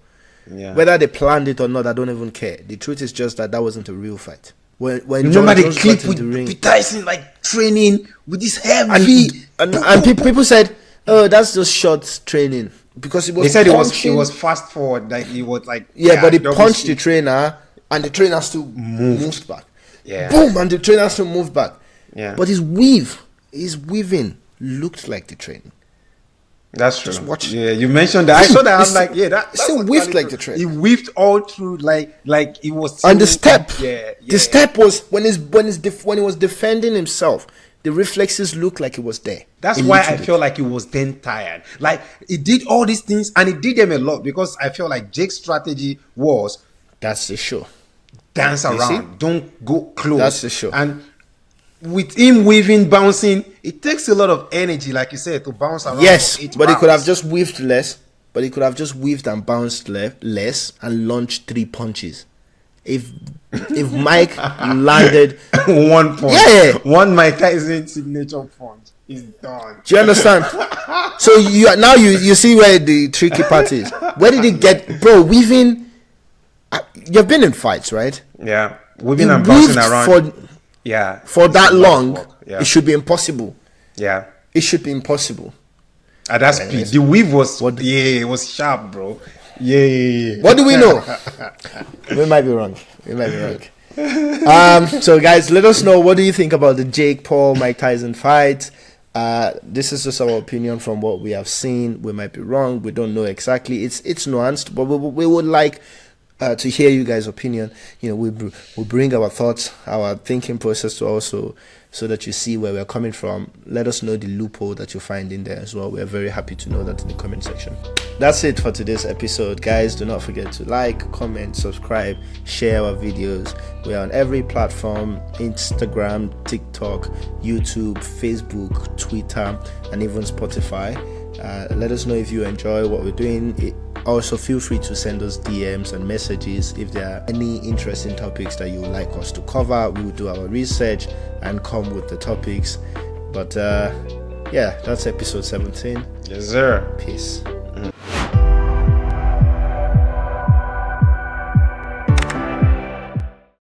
Yeah. Whether they planned it or not, I don't even care. The truth is just that wasn't a real fight. When remember the clip with Tyson like training with this heavy and people said, oh, that's just short training. Because it was, they said it was fast forward, like he was like but he punched the trainer and the trainer still moved back. Yeah. Boom, and the trainer still moved back. Yeah. But his weaving looked like the training. That's true. Just watch. Yeah, you mentioned that. I saw that. I'm like, yeah, that's still actually whiffed like true. the train. He whiffed all through, like it was. On the step. Yeah. The step was when he was defending himself. The reflexes looked like it was there. That's why I feel like he was then tired. Like he did all these things and he did them a lot because I feel like Jake's strategy was That's the show. dance around, don't go close. That's the show. And with him weaving, bouncing, it takes a lot of energy, like you said, to bounce around. Yes, but he could have rounds. just weaved less. But he could have just weaved and bounced less and launched 3 punches. If Mike landed 1 point, Yeah. one Mike Tyson signature punch is done. Do you understand? So you see where the tricky part is. Where did he get, bro? Weaving. You've been in fights, right? Yeah, weaving He and bouncing weaved around. Yeah, for that it's a lot of long. work. Yeah, It should be impossible. yeah. It should be impossible. At that speed, the weave was What- it was sharp, bro. Yeah. What do we know? We might be wrong. So guys, let us know, what do you think about the Jake Paul Mike Tyson fight? This is just our opinion from what we have seen. We might be wrong. We don't know exactly. It's nuanced, but we would like to hear you guys' opinion. You know, we bring our thoughts, our thinking process to also, so that you see where we're coming from. Let us know the loophole that you find in there as well. We're very happy to know that in the comment section. That's it for today's episode, guys. Do not forget to like, comment, subscribe, share our videos. We're on every platform: Instagram, TikTok, YouTube, Facebook, Twitter, and even Spotify. Let us know if you enjoy what we're doing. Also, feel free to send us DMs and messages if there are any interesting topics that you would like us to cover. We will do our research and come with the topics. But yeah, that's episode 17. Yes, sir. Peace.